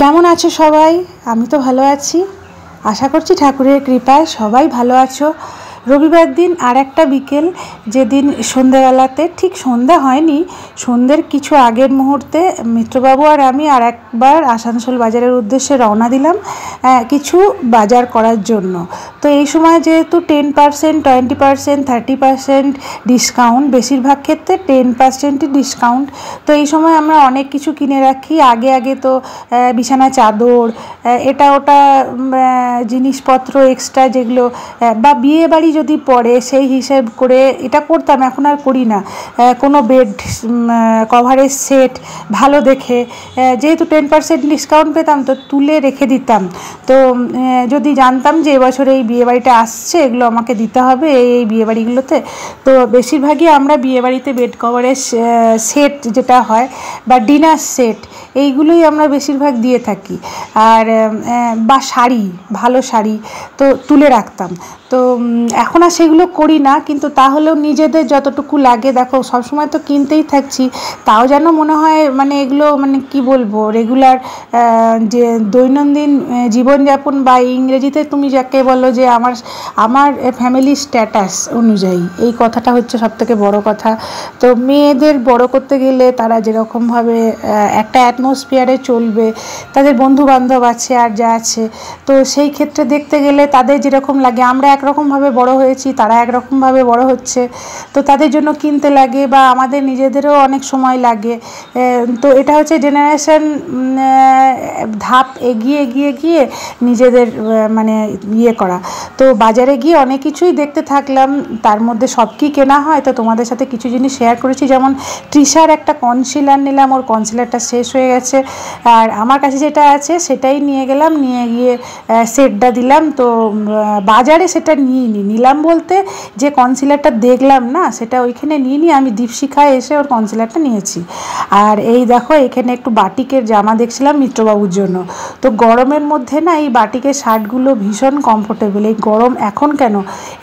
কেমন আছো সবাই? আমি তো ভালো আছি, আশা করছি ঠাকুরের কৃপায় সবাই ভালো আছো। রবিবার দিন আর একটা বিকেল, যেদিন সন্ধ্যাবেলাতে, ঠিক সন্ধ্যা হয়নি, সন্ধ্যের কিছু আগের মুহূর্তে মিত্রবাবু আর আমি আর একবার আসানসোল বাজারের উদ্দেশ্যে রওনা দিলাম কিছু বাজার করার জন্য। তো এই সময় যেহেতু 10%, 20%, 30% ডিসকাউন্ট, বেশিরভাগ ক্ষেত্রে 10%ই ডিসকাউন্ট। তো এই সময় আমরা অনেক কিছু কিনে রাখি। আগে আগে তো বিছানা চাদর, এটা ওটা জিনিসপত্র এক্সট্রা যেগুলো, বা বিয়ে বাড়ি যদি পড়ে সেই হিসেব করে এটা করতাম, এখন আর করি না। কোনো বেড কভারের সেট ভালো দেখে, যেহেতু 10% ডিসকাউন্ট পেতাম, তো তুলে রেখে দিতাম। তো যদি জানতাম যে এবছর এই বিয়েবাড়িটা আসছে, এগুলো আমাকে দিতে হবে এই বিয়েবাড়িগুলোতে, তো বেশিরভাগই আমরা বিয়েবাড়িতে বেড কভারের সেট যেটা হয় বা ডিনার সেট, এইগুলোই আমরা বেশিরভাগ দিয়ে থাকি। আর বা শাড়ি, ভালো শাড়ি তো তুলে রাখতাম। তো এখন আর সেগুলো করি না, কিন্তু তাহলেও নিজেদের যতটুকু লাগে, দেখো সবসময় তো কিনতেই থাকছি, তাও যেন মনে হয় মানে এগুলো মানে কি বলবো, রেগুলার যে দৈনন্দিন জীবনযাপন, বা ইংরেজিতে তুমি যাকে বলো যে আমার ফ্যামিলি স্ট্যাটাস অনুযায়ী, এই কথাটা হচ্ছে সবথেকে বড় কথা। তো মেয়েদের বড় করতে গেলে তারা যেরকমভাবে একটা অ্যাটমসফিয়ারে চলবে, তাদের বন্ধুবান্ধব আছে আর যা আছে, তো সেই ক্ষেত্রে দেখতে গেলে তাদের যেরকম লাগে, আমরা একরকমভাবে বড় হয়েছি, তারা একরকমভাবে বড় হচ্ছে, তো তাদের জন্য কিনতে লাগে, বা আমাদের নিজেদেরও অনেক সময় লাগে। তো এটা হচ্ছে জেনারেশন ধাপ এগিয়ে এগিয়ে গিয়ে নিজেদের মানে ইয়ে করা। তো বাজারে গিয়ে অনেক কিছুই দেখতে থাকলাম, তার মধ্যে সব কি কেনা হয়, তো তোমাদের সাথে কিছু জিনিস শেয়ার করেছি। যেমন তৃষার একটা কনসিলার নিলাম, ওর কনসিলারটা শেষ হয়ে গেছে, আর আমার কাছে যেটা আছে সেটাই নিয়ে গেলাম, নিয়ে গিয়ে সেটটা দিলাম। তো বাজারে সেটা নিলাম বলতে, যে কনসিলারটা দেখলাম না, সেটা ওইখানে নিয়ে আমি দীপশিখায় এসে ওর কনসিলারটা নিয়েছি। আর এই দেখো, এখানে একটু বাটিকের জামা দেখছিলাম মিত্রবাবুর জন্য। তো গরমের মধ্যে না এই বাটিকের শার্টগুলো ভীষণ কমফোর্টেবল। এই গরম এখন কেন,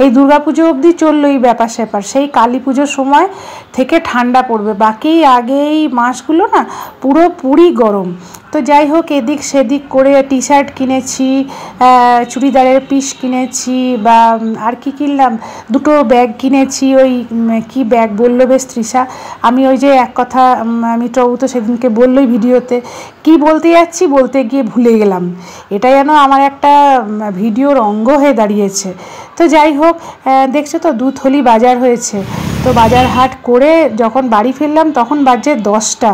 এই দুর্গাপুজো অবধি চললো এই ব্যাপার স্যাপার, সেই কালী পুজোর সময় থেকে ঠান্ডা পড়বে, বাকি আগে এই মাসগুলো না পুরোপুরি গরম। তো যাই হোক, এদিক সেদিক করে টি শার্ট কিনেছি, চুড়িদারের পিস কিনেছি, বা আর কি কিনলাম, দুটো ব্যাগ কিনেছি। ওই কি ব্যাগ বললো বেশ তৃষা, আমি ওই যে এক কথা মিত্রবাবু তো সেদিনকে বললোই ভিডিওতে, কি বলতে যাচ্ছি বলতে গিয়ে ভুলে গেলাম, এটা যেন আমার একটা ভিডিওর অঙ্গ হয়ে দাঁড়িয়েছে। তো যাই হোক, দেখছো তো 2 থলি বাজার হয়েছে। তো বাজার হাট করে যখন বাড়ি ফিরলাম তখন বাজে 10টা।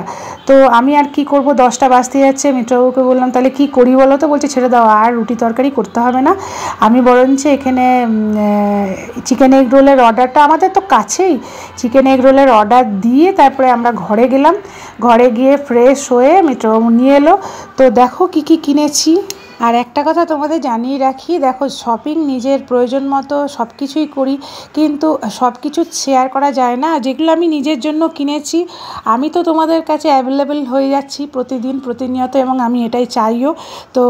তো আমি আর কি করব, 10টা বাজতে যাচ্ছে। মিত্রবাবুকে বললাম তাহলে কি করি বলো, তো বলছে ছেড়ে দাও, আর রুটি তরকারি করতে হবে না, আমি বরঞ্চ এখানে চিকেন এগ রোলের অর্ডারটা, আমাদের তো কাছেই, চিকেন এগ রোলের অর্ডার দিয়ে তারপরে আমরা ঘরে গেলাম। ঘরে গিয়ে ফ্রেশ হয়ে মিত্রবাবু নিয়ে এলো। তো দেখো কি কি কিনেছি। আর একটা কথা তোমাদের জানিয়ে রাখি, দেখো শপিং নিজের প্রয়োজন মতো সব কিছুই করি, কিন্তু সব কিছু শেয়ার করা যায় না। যেগুলো আমি নিজের জন্য কিনেছি, আমি তো তোমাদের কাছে অ্যাভেলেবেল হয়ে যাচ্ছি প্রতিদিন প্রতিনিয়ত, এবং আমি এটাই চাইও। তো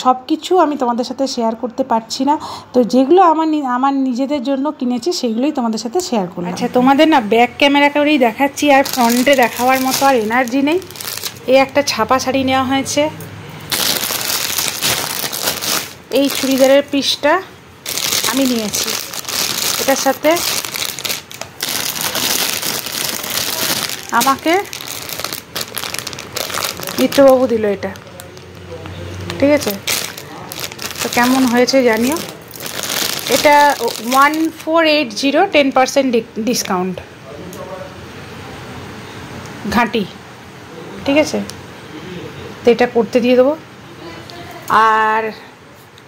সব কিছু আমি তোমাদের সাথে শেয়ার করতে পারছি না, তো যেগুলো আমার নিজেদের জন্য কিনেছি সেগুলোই তোমাদের সাথে শেয়ার করলাম। আচ্ছা, তোমাদের না ব্যাক ক্যামেরা করেই দেখাচ্ছি, আর ফ্রন্টে দেখাবার মতো আর এনার্জি নেই। এই একটা ছাপা শাড়ি নেওয়া হয়েছে, এই চুড়িদারের পিসটা আমি নিয়েছি, এটার সাথে আমাকে মিত্রবাবু দিল এটা, ঠিক আছে? তো কেমন হয়েছে জানিও। এটা 1480, 10% ডিসকাউন্ট, ঘাঁটি, ঠিক আছে? তো এটা করতে দিয়ে দেবো।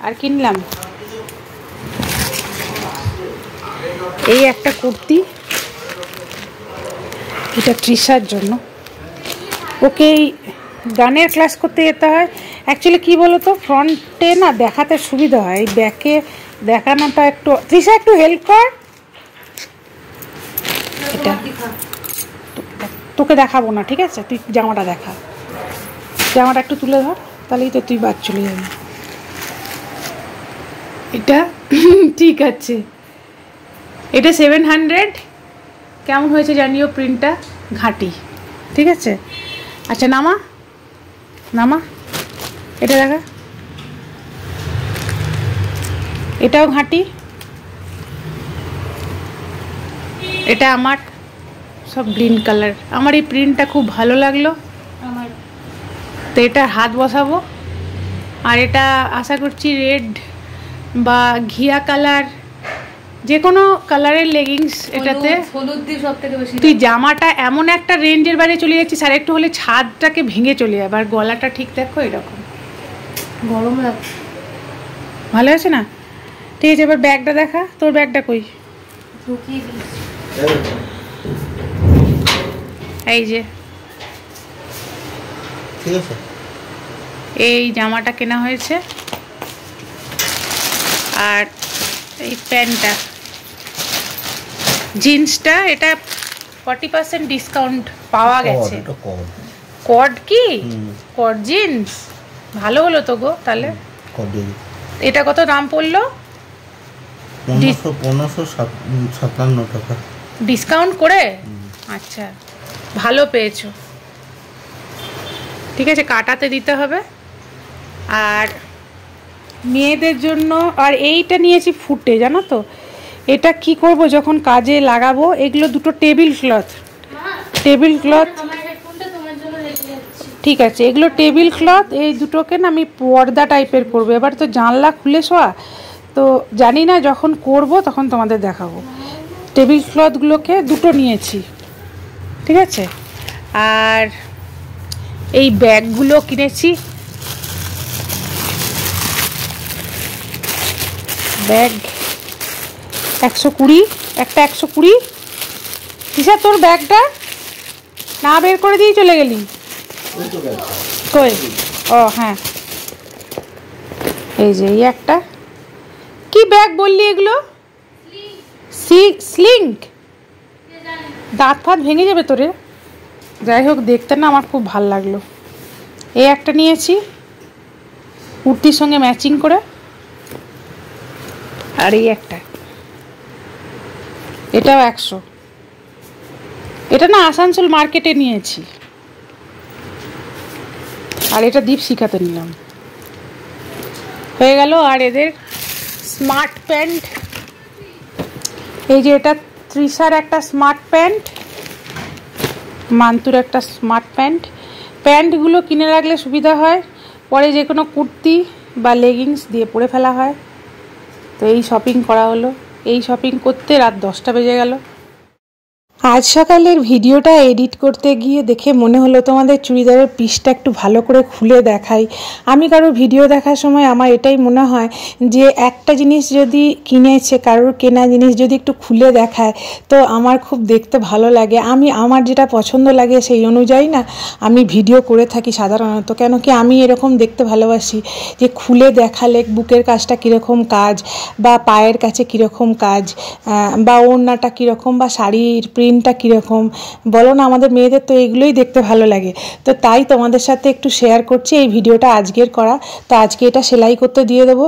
আর কিনলাম এই একটা কুর্তি, এটা তৃষার জন্য, ওকে এই গানের ক্লাস করতে যেতে হয়। অ্যাকচুয়ালি কী বলো তো, ফ্রন্টে না দেখাতে সুবিধা হয়, এই ব্যাকে দেখানোটা একটু, তৃষা একটু হেল্প কর, এটা তোকে দেখাবো না, ঠিক আছে? তুই জামাটা দেখা, জামাটা একটু তুলে ধর, তাহলেই তো তুই বাদ চলে যাবি। এটা ঠিক আছে, এটা 700, কেমন হয়েছে জানিও, প্রিন্টটা ঘাঁটি, ঠিক আছে? আচ্ছা নামা, এটা দেখা, এটাও ঘাঁটি। এটা আমার সব গ্রিন কালার। আমার এই প্রিন্টটা খুব ভালো লাগলো আমার, তো এটা হাত বসাবো। আর এটা আশা করছি রেড বা ঘিয়া কালার, যে কোনো কালারের লেগিংস এটাতে। হলুদ দিয়ে সব থেকে বেশি। তুই জামাটা এমন একটা রেঞ্জের বাইরে চলে যাচ্ছিস, আর একটু হলে ছাদটাকে ভেঙে চলে যাবে। আর গলাটা ঠিক দেখো এরকম, গরম লাগছে। ভালো আছে না? ঠিক আছে, এবার ব্যাগটা দেখা। তোর ব্যাগটা কই? এই যে, ঠিক আছে, এই জামাটা কেনা হয়েছে। আর এই প্যান্টটা, জিন্সটা, এটা 40% ডিসকাউন্ট পাওয়া গেছে। কড কি? কড জিন্স ভালো হলো তো গো। তাহলে এটা কত দাম পড়লো? 1557 টাকা ডিসকাউন্ট করে। আচ্ছা, ভালো পেয়েছো। ঠিক আছে, কাটাতে দিতে হবে। আর মেয়েদের জন্য আর এইটা নিয়েছি ফুটে, জানো তো। এটা কি করব যখন কাজে লাগাবো? এগুলো দুটো টেবিল ক্লথ। ঠিক আছে, এগুলো টেবিল ক্লথ। এই দুটোকে না আমি পর্দা টাইপের করবো। এবার তো জানলা খুলে শোয়া, তো জানি না, যখন করব তখন তোমাদের দেখাবো। টেবিল ক্লথগুলোকে দুটো নিয়েছি, ঠিক আছে। আর এই ব্যাগগুলো কিনেছি, ব্যাগ 120, একটা 120। কিসা তোর ব্যাগটা না বের করে দিয়ে চলে গেলি কই? ও হ্যাঁ, এই যে এই একটা। কি ব্যাগ বললি এগুলো? স্লিংক। দাঁত ফাত ভেঙে যাবে তোরে। যাই হোক, দেখতে না আমার খুব ভাল লাগলো। এই একটা নিয়েছি কুর্তির সঙ্গে ম্যাচিং করে। আর এই একটা, এটাও 100। এটা না আসানসোল মার্কেটে নিয়েছি। আর এটা দীপশিখাতে নিলাম। হয়ে গেল। আর এদের স্মার্ট প্যান্ট, এই যে এটা তৃষার একটা স্মার্ট প্যান্ট, মান্তুর একটা স্মার্ট প্যান্ট। প্যান্টগুলো কিনে রাখলে সুবিধা হয়, পরে যে কোনো কুর্তি বা লেগিংস দিয়ে পরে ফেলা হয়। তো এই শপিং করা হলো। এই শপিং করতে রাত 10টা বেজে গেল। আজ সকালের ভিডিওটা এডিট করতে গিয়ে দেখে মনে হলো তোমাদের চুড়িদারের পিসটা একটু ভালো করে খুলে দেখাই। আমি কারোর ভিডিও দেখার সময় আমার এটাই মনে হয় যে একটা জিনিস যদি কিনেছে, কারোর কেনা জিনিস যদি একটু খুলে দেখায় তো আমার খুব দেখতে ভালো লাগে। আমার যেটা পছন্দ লাগে সেই অনুযায়ী না আমি ভিডিও করে থাকি সাধারণত। কেন কি আমি এরকম দেখতে ভালোবাসি যে খুলে দেখালে বুকের কাজটা কীরকম কাজ, বা পায়ের কাছে কীরকম কাজ, বা ওড়নাটা কীরকম, বা শাড়ির প্রিন্টটা কীরকম, বলো না। আমাদের মেয়েদের তো এগুলোই দেখতে ভালো লাগে। তো তাই তোমাদের সাথে একটু শেয়ার করছি এই ভিডিওটা আজকের করা। তো আজকে এটা সেলাই করতে দিয়ে দেবো।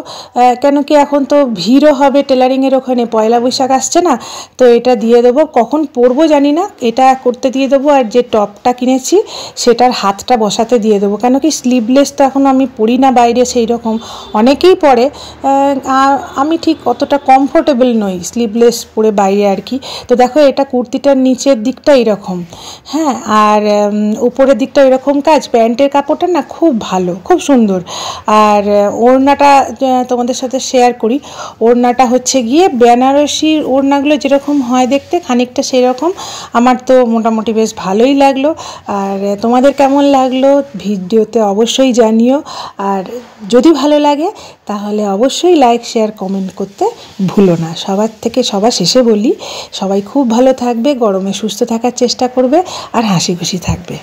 কেন কি এখন তো ভিড়ও হবে টেলারিংয়ের ওখানে, পয়লা বৈশাখ আসছে না, তো এটা দিয়ে দেবো। কখন পরবো জানি না, এটা করতে দিয়ে দেবো। আর যে টপটা কিনেছি সেটার হাতটা বসাতে দিয়ে দেবো। কেন কি স্লিভলেস তো এখন আমি পরি না বাইরে সেই রকম, অনেকেই পরে। আমি ঠিক অতটা কমফোর্টেবল নই স্লিভলেস পরে বাইরে আর কি। তো দেখো, এটা কুর্তিটার নিচের দিকটা এরকম, হ্যাঁ, আর উপরের দিকটা এরকম কাজ। প্যান্টের কাপড়টা না খুব ভালো, খুব সুন্দর। আর ওড়নাটা তোমাদের সাথে শেয়ার করি। ওড়নাটা হচ্ছে গিয়ে বেনারসির ওড়নাগুলো যেরকম হয় দেখতে, খানিকটা সেই রকম। আমার তো মোটামুটি বেশ ভালোই লাগলো। আর তোমাদের কেমন লাগলো ভিডিওতে অবশ্যই জানিও। আর যদি ভালো লাগে তাহলে অবশ্যই লাইক, শেয়ার, কমেন্ট করতে ভুলো না। সবার শেষে বলি, সবাই খুব ভালো থাকবে, গরমে সুস্থ থাকার চেষ্টা করবে, আর হাসি খুশি থাকবে।